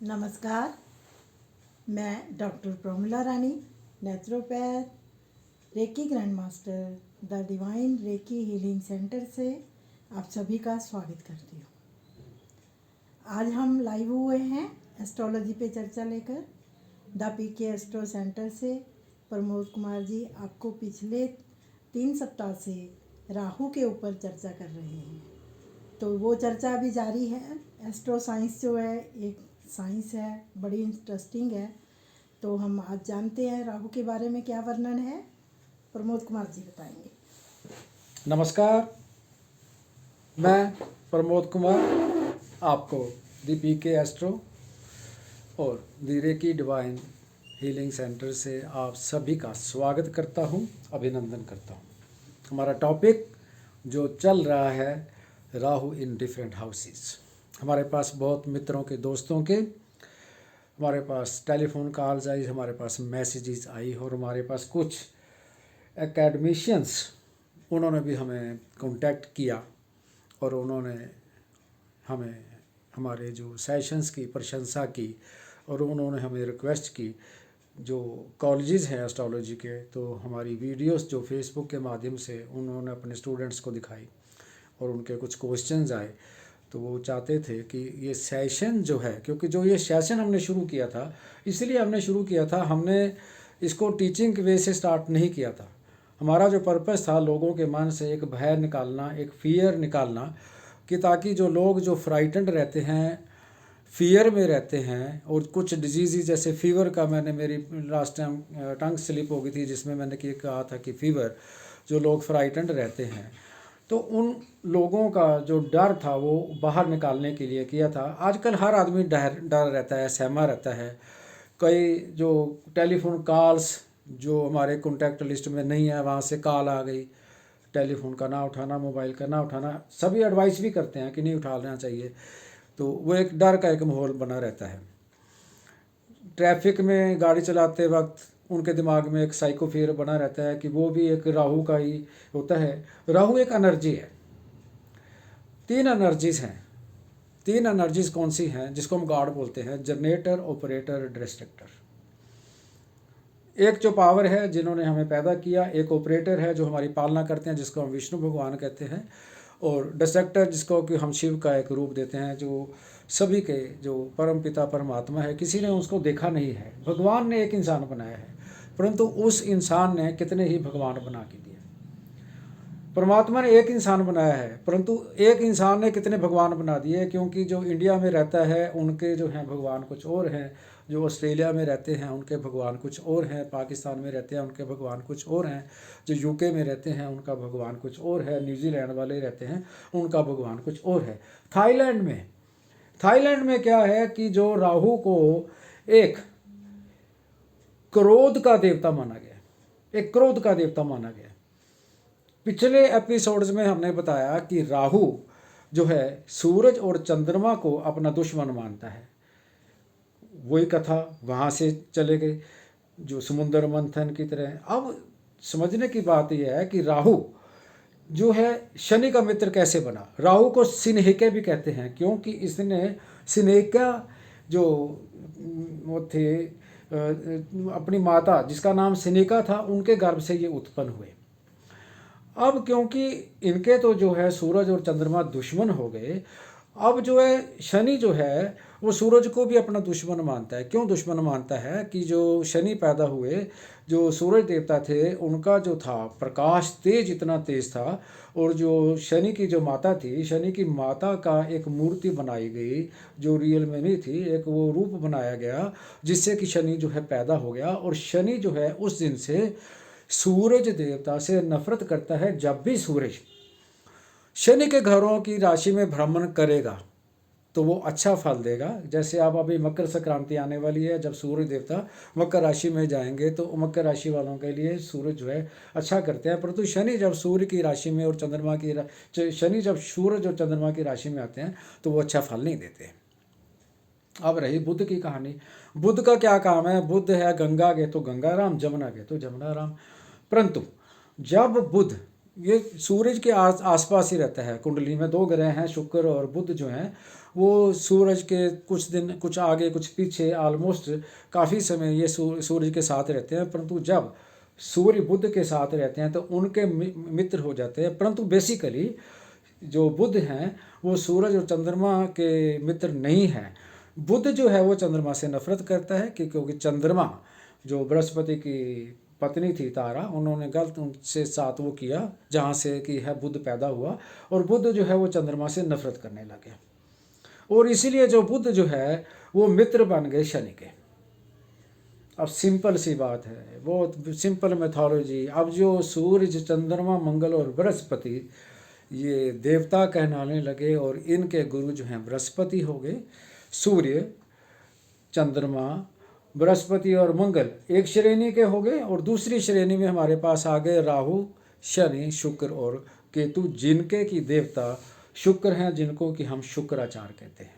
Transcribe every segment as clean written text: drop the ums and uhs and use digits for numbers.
नमस्कार। मैं doctor Promila Rani, naturopath, reiki grand master, the divine recce healing centre से आप सभी का स्वागत करती हूँ। आज हम लाइव हुए हैं एस्ट्रोलॉजी पे चर्चा लेकर। द पीके एस्ट्रो सेंटर से प्रमोद कुमार जी आपको पिछले 3 सप्ताह से राहु के ऊपर चर्चा कर रहे हैं। तो वो चर्चा अभी जारी है। एस्ट्रो साइंस जो है एक साइंस है, बड़ी इंटरेस्टिंग है। तो हम आज जानते हैं राहु के बारे में क्या वर्णन है। प्रमोद कुमार जी बताएंगे। नमस्कार, मैं प्रमोद कुमार आपको दी के एस्ट्रो और दी रेकी डिवाइन हीलिंग सेंटर से आप सभी का स्वागत करता हूं, अभिनंदन करता हूं। हमारा टॉपिक जो चल रहा है राहु इन डिफरेंट हाउसेस। हमारे पास बहुत मित्रों के, दोस्तों के, हमारे पास टेलीफोन कॉल्स आई, हमारे पास मैसेजेस आई और हमारे पास कुछ एकेडमिशियंस उन्होंने भी हमें कांटेक्ट किया और उन्होंने हमें हमारे जो सेशंस की प्रशंसा की और उन्होंने हमें रिक्वेस्ट की जो कॉलेजेस हैं एस्ट्रोलॉजी के, तो हमारी वीडियोस जो फेसबुक के माध्यम से उन्होंने अपने स्टूडेंट्स को दिखाई और उनके कुछ क्वेश्चंस आए। तो वो चाहते थे कि ये सेशन जो है, क्योंकि जो ये सेशन हमने शुरू किया था, इसलिए हमने शुरू किया था, हमने इसको टीचिंग वे से स्टार्ट नहीं किया था। हमारा जो पर्पस था लोगों के मन से एक भय निकालना, एक फियर निकालना, कि ताकि जो लोग जो फ्राइटेंड रहते हैं, फियर में रहते हैं, और कुछ डिजीज़ जैसे फीवर का, मैंने मेरी लास्ट टाइम टंग स्लिप हो गई थी जिसमें मैंने कहा था कि फीवर, जो लोग फ्राइटेंड रहते हैं, तो उन लोगों का जो डर था वो बाहर निकालने के लिए किया था। आजकल हर आदमी डर रहता है, सहमा रहता है। कई जो टेलीफोन कॉल्स जो हमारे कॉन्टैक्ट लिस्ट में नहीं है, वहाँ से कॉल आ गई, टेलीफोन का ना उठाना, मोबाइल का ना उठाना, सभी एडवाइस भी करते हैं कि नहीं उठाना चाहिए। तो वो एक डर का एक माहौल बना रहता है। ट्रैफिक में गाड़ी चलाते वक्त उनके दिमाग में एक साइको फियर बना रहता है कि वो भी एक राहु का ही होता है। राहु एक एनर्जी है। 3 एनर्जीज हैं। 3 एनर्जीज कौन सी हैं? जिसको हम गॉड बोलते हैं, जनरेटर, ऑपरेटर, डिस्ट्रक्टर। एक जो पावर है जिन्होंने हमें पैदा किया, एक ऑपरेटर है जो हमारी पालना करते हैं जिसको हम विष्णु भगवान कहते हैं, और डिस्ट्रक्टर जिसको कि हम शिव का एक रूप देते हैं, जो सभी के जो परम पिता परमात्मा है। किसी ने उसको देखा नहीं है। भगवान ने एक इंसान बनाया है, परंतु उस इंसान ने कितने ही भगवान बना के दिए। परमात्मा ने एक इंसान बनाया है, परंतु एक इंसान ने कितने भगवान बना दिए। क्योंकि जो इंडिया में रहता है उनके जो हैं भगवान कुछ और हैं, जो ऑस्ट्रेलिया में रहते हैं उनके भगवान कुछ और हैं, पाकिस्तान में रहते हैं उनके भगवान कुछ और हैं, जो यूके में रहते हैं उनका भगवान कुछ और है, न्यूजीलैंड वाले रहते हैं उनका भगवान कुछ और है। थाईलैंड में क्या है कि जो राहु को एक क्रोध का देवता माना गया, एक क्रोध का देवता माना गया। पिछले एपिसोड्स में हमने बताया कि राहु जो है सूरज और चंद्रमा को अपना दुश्मन मानता है। वही कथा वहाँ से चले गए जो समुद्र मंथन की तरह। अब समझने की बात यह है कि राहु जो है शनि का मित्र कैसे बना। राहु को सिन्हेका भी कहते हैं, क्योंकि इसने सिन्हेका जो वो थे अपनी माता जिसका नाम सिन्हेका था, उनके गर्भ से ये उत्पन्न हुए। अब क्योंकि इनके तो जो है सूरज और चंद्रमा दुश्मन हो गए, अब जो है शनि जो है वो सूरज को भी अपना दुश्मन मानता है। क्यों दुश्मन मानता है? कि जो शनि पैदा हुए, जो सूरज देवता थे, उनका जो था प्रकाश तेज, इतना तेज था, और जो शनि की जो माता थी, शनि की माता का एक मूर्ति बनाई गई जो रियल में नहीं थी, एक वो रूप बनाया गया जिससे कि शनि जो है पैदा हो गया। और शनि जो है उस दिन से सूरज देवता से नफरत करता है। जब भी सूरज शनि के घरों की राशि में भ्रमण करेगा तो वो अच्छा फल देगा। जैसे आप अभी मकर संक्रांति आने वाली है, जब सूरज देवता मकर राशि में जाएंगे तो मकर राशि वालों के लिए सूरज जो है अच्छा करते हैं। परंतु शनि जब सूर्य की राशि में और चंद्रमा की शनि जब सूरज और चंद्रमा की राशि में आते हैं तो वो अच्छा फल नहीं देते। अब रही बुध की कहानी। बुध का क्या काम है? बुध है गंगा के तो गंगा राम, जमुना के तो जमुना राम। परंतु जब बुध ये सूरज के आसपास ही रहता है। कुंडली में 2 ग्रह हैं, शुक्र और बुध जो हैं, वो सूरज के कुछ दिन कुछ आगे कुछ पीछे ऑलमोस्ट काफ़ी समय ये सूरज के साथ रहते हैं। परंतु जब सूर्य बुध के साथ रहते हैं तो उनके मित्र हो जाते हैं। परंतु बेसिकली जो बुध हैं वो सूरज और चंद्रमा के मित्र नहीं हैं। बुध जो है वो चंद्रमा से नफरत करता है क्योंकि चंद्रमा जो बृहस्पति की पत्नी थी तारा, उन्होंने गलत उनसे साथ वो किया जहाँ से कि है बुध पैदा हुआ, और बुध जो है वो चंद्रमा से नफरत करने लगे, और इसीलिए जो बुध जो है वो मित्र बन गए शनि के। अब सिंपल सी बात है, बहुत सिंपल मैथोलॉजी। अब जो सूर्य चंद्रमा मंगल और बृहस्पति ये देवता कहलाने लगे और इनके गुरु जो हैं बृहस्पति हो गए। सूर्य चंद्रमा बृहस्पति और मंगल एक श्रेणी के हो गए, और दूसरी श्रेणी में हमारे पास आ गए राहु शनि शुक्र और केतु, जिनके की देवता शुक्र हैं, जिनको कि हम शुक्राचार्य कहते हैं।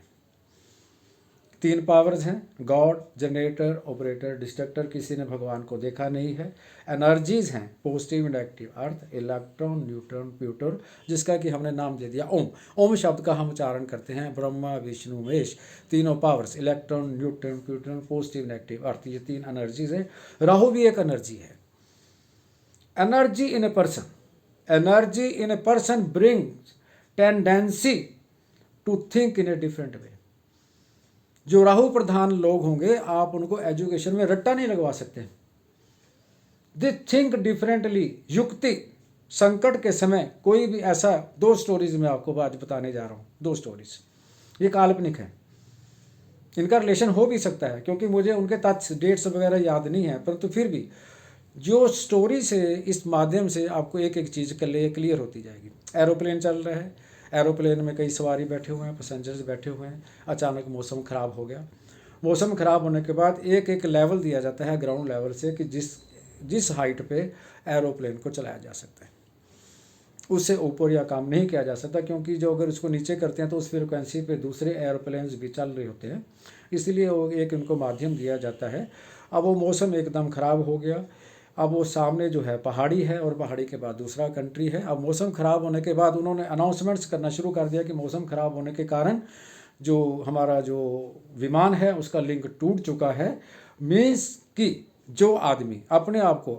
3 पावर्स हैं, गॉड, जनरेटर, ऑपरेटर, डिस्ट्रक्टर। किसी ने भगवान को देखा नहीं है। एनर्जीज हैं positive and active, earth, electron, neutron, Pluton, जिसका कि हमने नाम दे दिया ओम। ओम शब्द का हम उच्चारण करते हैं। ब्रह्मा विष्णु महेश, तीनों powers, electron, neutron, pluton, positive and active, earth, ये 3 एनर्जीज हैं। राहु भी एक एनर्जी है। Energy in a person, energy in a person brings tendency to think in a different way. जो राहु प्रधान लोग होंगे आप उनको एजुकेशन में रट्टा नहीं लगवा सकते। They think differently. युक्ति संकट के समय कोई भी ऐसा 2 स्टोरीज में आपको आज बताने जा रहा हूँ। 2 स्टोरीज, ये काल्पनिक है, इनका रिलेशन हो भी सकता है क्योंकि मुझे उनके तथ्य डेट्स वगैरह याद नहीं है, परंतु फिर भी जो स्टोरी से इस माध्यम से आपको एक एक चीज़ क्लियर होती जाएगी। एरोप्लेन चल रहा है, एरोप्लेन में कई सवारी बैठे हुए हैं, पैसेंजर्स बैठे हुए हैं। अचानक मौसम ख़राब हो गया। मौसम ख़राब होने के बाद एक एक लेवल दिया जाता है ग्राउंड लेवल से कि जिस हाइट पे एरोप्लेन को चलाया जा सकता है, उससे ऊपर या काम नहीं किया जा सकता, क्योंकि जो अगर उसको नीचे करते हैं तो उस फ्रिक्वेंसी पे दूसरे एरोप्लेन्स भी चल रहे होते हैं, इसलिए वो एक उनको माध्यम दिया जाता है। अब वो मौसम एकदम ख़राब हो गया। अब वो सामने जो है पहाड़ी है और पहाड़ी के बाद दूसरा कंट्री है। अब मौसम ख़राब होने के बाद उन्होंने अनाउंसमेंट्स करना शुरू कर दिया कि मौसम ख़राब होने के कारण जो हमारा जो विमान है उसका लिंक टूट चुका है। मीन्स कि जो आदमी अपने आप को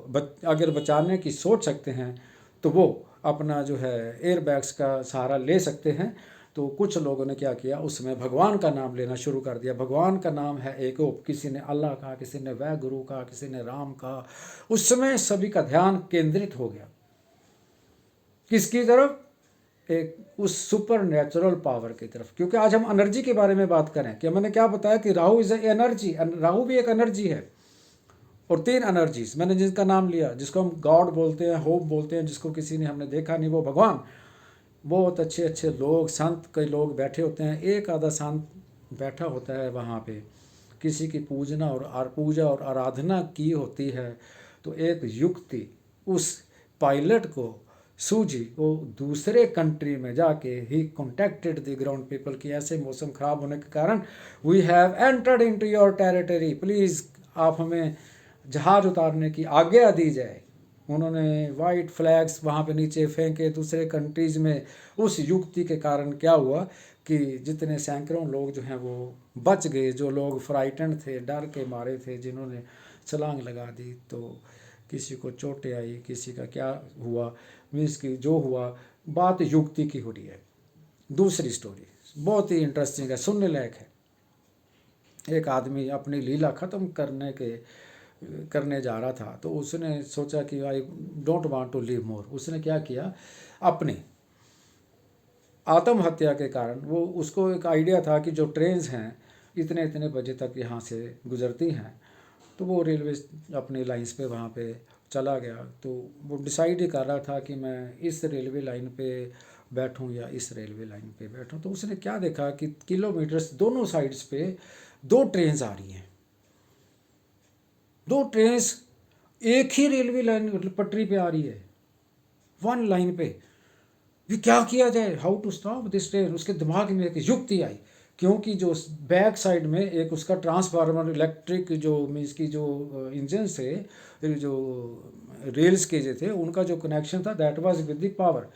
अगर बचाने की सोच सकते हैं तो वो अपना जो है एयर बैग्स का सहारा ले सकते हैं। तो कुछ लोगों ने क्या किया, उसमें भगवान का नाम लेना शुरू कर दिया। भगवान का नाम है एक, किसी ने अल्लाह कहा, किसी ने वह गुरु कहा, किसी ने राम कहा। उस समय सभी का ध्यान केंद्रित हो गया किसकी तरफ, एक उस सुपर नेचुरल पावर की तरफ। क्योंकि आज हम एनर्जी के बारे में बात करें कि मैंने क्या बताया कि राहु इज एनर्जी, राहु भी एक एनर्जी है। और 3 एनर्जीज मैंने जिसका नाम लिया, जिसको हम गॉड बोलते हैं, होप बोलते हैं, जिसको किसी ने हमने देखा नहीं, वो भगवान। बहुत अच्छे अच्छे लोग, संत कई लोग बैठे होते हैं। एक आधा संत बैठा होता है वहाँ पे, किसी की पूजा और आराधना की होती है। तो एक युक्ति उस पायलट को सूझी, वो दूसरे कंट्री में जाके ही कॉन्टैक्टेड द ग्राउंड पीपल की ऐसे मौसम ख़राब होने के कारण we have entered into your territory, please आप हमें जहाज़ उतारने की आज्ञा दी जाए। उन्होंने वाइट फ्लैग्स वहाँ पे नीचे फेंके दूसरे कंट्रीज़ में। उस युक्ति के कारण क्या हुआ कि जितने सैकड़ों लोग जो हैं वो बच गए। जो लोग फ्राइटेंड थे, डर के मारे थे, जिन्होंने छलांग लगा दी, तो किसी को चोटें आई, किसी का क्या हुआ, मीन्स की जो हुआ बात युक्ति की हो रही है। दूसरी स्टोरी बहुत ही इंटरेस्टिंग है, सुनने लायक है। एक आदमी अपनी लीला ख़त्म करने जा रहा था, तो उसने सोचा कि I don't want to live more. उसने क्या किया, अपनी आत्महत्या के कारण वो उसको एक आइडिया था कि जो ट्रेन्स हैं इतने इतने बजे तक यहाँ से गुजरती हैं, तो वो रेलवे अपनी लाइंस पे वहाँ पे चला गया। तो वो डिसाइड ही कर रहा था कि मैं इस रेलवे लाइन पे बैठूं या इस रेलवे लाइन पे बैठूं। तो उसने क्या देखा कि किलोमीटर्स दोनों साइड्स पे 2 ट्रेन्स आ रही हैं। 2 ट्रेन्स एक ही रेलवे लाइन पटरी पे आ रही है, 1 लाइन पे। ये क्या किया जाए, how to stop this train. उसके दिमाग में एक युक्ति आई क्योंकि जो बैक साइड में एक उसका ट्रांसफार्मर इलेक्ट्रिक जो मीन्स की जो इंजन से जो रेल्स के जो थे उनका जो कनेक्शन था that was with the power.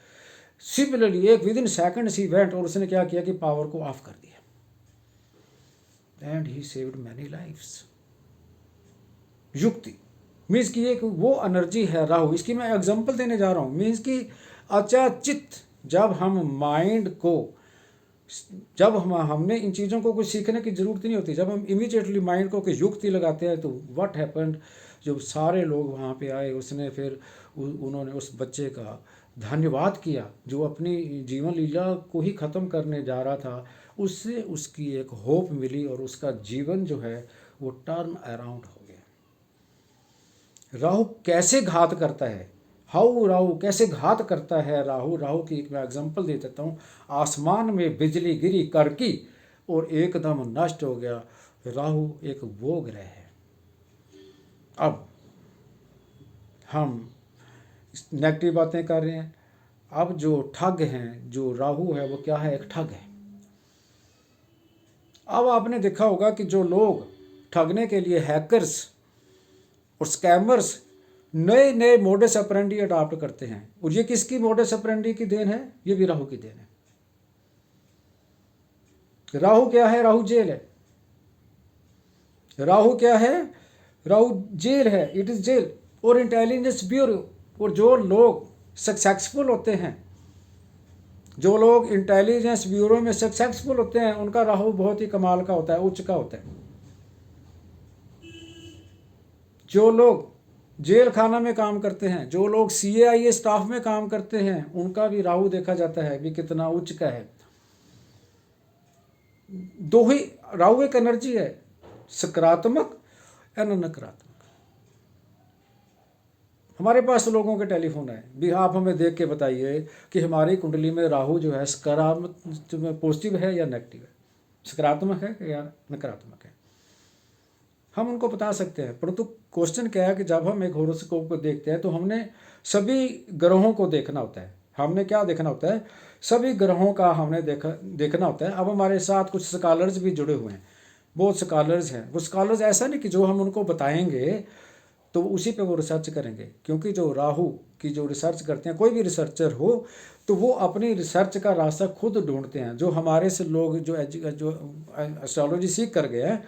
Similarly एक विद इन सेकेंड्स ही वेंट और उसने क्या किया कि पावर को ऑफ कर दिया and he saved many lifes. युक्ति मीन्स की एक वो एनर्जी है राहु, इसकी मैं एग्जांपल देने जा रहा हूँ। मीन्स की अचाचित जब हम माइंड को जब हमने इन चीज़ों को कुछ सीखने की ज़रूरत नहीं होती, जब हम इमीडिएटली माइंड को कोई युक्ति लगाते हैं तो व्हाट हैपेंड, जब सारे लोग वहाँ पे आए उसने फिर उन्होंने उस बच्चे का धन्यवाद किया जो अपनी जीवन लीला को ही ख़त्म करने जा रहा था। उससे उसकी एक होप मिली और उसका जीवन जो है वो टर्न अराउंड हो गया। राहु कैसे घात करता है, हाउ राहु कैसे घात करता है राहु। राहु की एक मैं एग्जांपल दे देता हूँ। आसमान में बिजली गिरी करकी और एकदम नष्ट हो गया। राहु एक वो ग्रह है। अब हम नेगेटिव बातें कर रहे हैं। अब जो ठग हैं, जो राहु है वो क्या है, एक ठग है। अब आपने देखा होगा कि जो लोग ठगने के लिए हैकर्स और स्कैमर्स नए नए मोडस ऑपरेंडी अडॉप्ट करते हैं, और ये किसकी मोडस ऑपरेंडी की देन है, ये भी राहु की देन है। राहु क्या है, राहु जेल है। राहु क्या है, राहु जेल है, इट इज जेल और इंटेलिजेंस ब्यूरो। और जो लोग सक्सेसफुल होते हैं, जो लोग इंटेलिजेंस ब्यूरो में सक्सेसफुल होते हैं, उनका राहु बहुत ही कमाल का होता है, उच्च का होता है। जो लोग जेल खाना में काम करते हैं, जो लोग CAIA स्टाफ में काम करते हैं, उनका भी राहु देखा जाता है भी कितना उच्च का है। दो ही राहु एक एनर्जी है, सकारात्मक और नकारात्मक। हमारे पास लोगों के टेलीफोन है भी, आप हमें देख के बताइए कि हमारी कुंडली में राहु जो है सकारात्मक पॉजिटिव है या नेगेटिव है, सकारात्मक है या नकारात्मक है, हम उनको बता सकते हैं। परंतु क्वेश्चन क्या है कि जब हम एक हॉरोस्कोप को देखते हैं तो हमने सभी ग्रहों को देखना होता है। हमने क्या देखना होता है, सभी ग्रहों का हमने देखना होता है। अब हमारे साथ कुछ स्कॉलर्स भी जुड़े हुए हैं, बहुत स्कॉलर्स हैं। वो स्कॉलर्स ऐसा नहीं कि जो हम उनको बताएंगे तो उसी पे वो रिसर्च करेंगे, क्योंकि जो राहु की जो रिसर्च करते हैं, कोई भी रिसर्चर हो तो वो अपनी रिसर्च का रास्ता खुद ढूंढते हैं। जो हमारे से लोग जो एस्ट्रोलॉजी सीख कर गए हैं,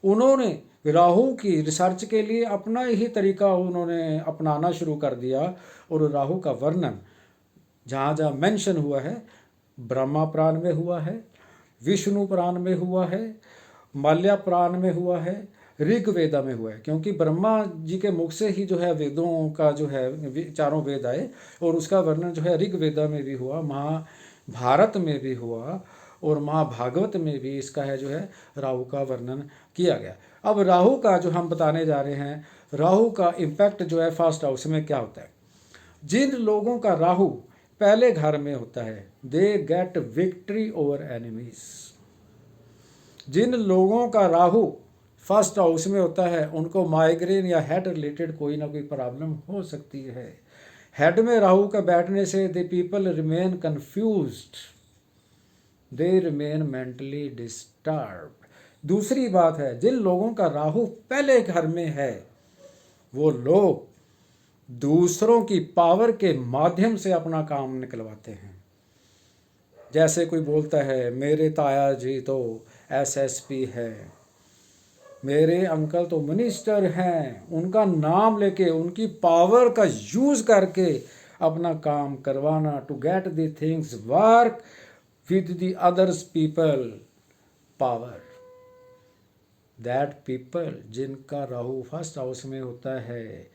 उन्होंने राहु की रिसर्च के लिए अपना ही तरीका उन्होंने अपनाना शुरू कर दिया। और राहु का वर्णन जहाँ जहाँ मेंशन हुआ है, ब्रह्मा पुराण में हुआ है, विष्णु पुराण में हुआ है, माल्या पुराण में हुआ है, ऋग्वेदा में हुआ है। क्योंकि ब्रह्मा जी के मुख से ही जो है वेदों का जो है चारों वेद आए, और उसका वर्णन जो है ऋग्वेदा में भी हुआ, महाभारत में भी हुआ, और महाभागवत में भी इसका है जो है राहु का वर्णन किया गया। अब राहु का जो हम बताने जा रहे हैं, राहु का इम्पैक्ट जो है फर्स्ट हाउस में क्या होता है। जिन लोगों का राहु पहले घर में होता है, they get victory over enemies. जिन लोगों का राहु फर्स्ट हाउस में होता है, उनको माइग्रेन या हेड रिलेटेड कोई ना कोई प्रॉब्लम हो सकती है। हेड में राहु का बैठने से the people remain confused, they remain mentally disturbed. दूसरी बात है, जिन लोगों का राहु पहले घर में है, वो लोग दूसरों की पावर के माध्यम से अपना काम निकलवाते हैं। जैसे कोई बोलता है मेरे ताया जी तो SSP है, मेरे अंकल तो मिनिस्टर हैं, उनका नाम लेके उनकी पावर का यूज करके अपना काम करवाना, to get the things work with the others people power. That people जिनका राहु फर्स्ट हाउस में होता है,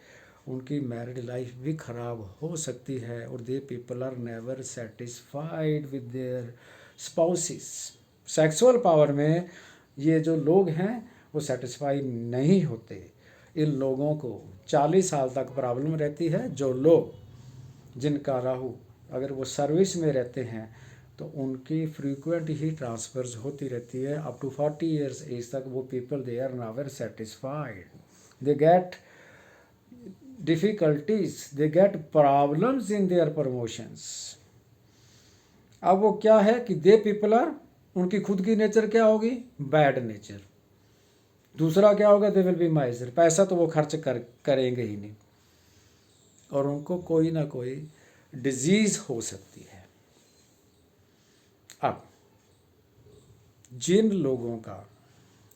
उनकी मैरिड लाइफ भी खराब हो सकती है, और they people are never satisfied with their spouses. Sexual power में ये जो लोग हैं वो सेटिस्फाई नहीं होते। इन लोगों को 40 साल तक प्रॉब्लम रहती है। जो लोग जिनका राहु अगर वो सर्विस में रहते हैं तो उनकी फ्रीक्वेंट ही ट्रांसफर्स होती रहती है। अप टू 40 ईयर्स एज तक वो people they are never satisfied, they get difficulties, they get problems in their promotions. अब वो क्या है कि दे पीपल आर उनकी खुद की नेचर क्या होगी, बैड नेचर। दूसरा क्या होगा, दे विल बी माइजर, पैसा तो वो खर्च करेंगे ही नहीं, और उनको कोई ना कोई डिजीज हो सकती है। अब जिन लोगों का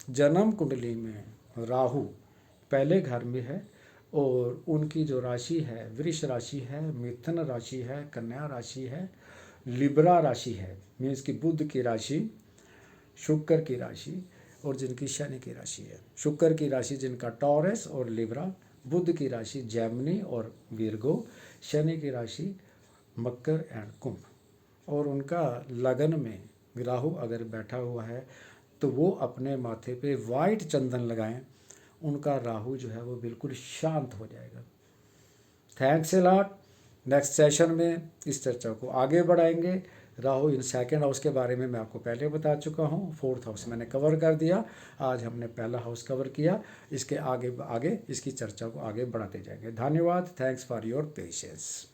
जन्म कुंडली में राहु पहले घर में है और उनकी जो राशि है वृष राशि है, मिथुन राशि है, कन्या राशि है, लिब्रा राशि है, मीन्स की बुध की राशि, शुक्र की राशि और जिनकी शनि की राशि है। शुक्र की राशि जिनका टॉरस और लिब्रा, बुध की राशि जैमिनी और वीरगो, शनि की राशि मकर एंड कुंभ, और उनका लगन में राहु अगर बैठा हुआ है तो वो अपने माथे पे वाइट चंदन लगाएं, उनका राहु जो है वो बिल्कुल शांत हो जाएगा। Thanks a lot. Next session में इस चर्चा को आगे बढ़ाएंगे। राहु इन सेकंड हाउस के बारे में मैं आपको पहले बता चुका हूँ, फोर्थ हाउस मैंने कवर कर दिया, आज हमने पहला हाउस कवर किया। इसके आगे आगे इसकी चर्चा को आगे बढ़ाते जाएंगे। धन्यवाद। Thanks for your patience.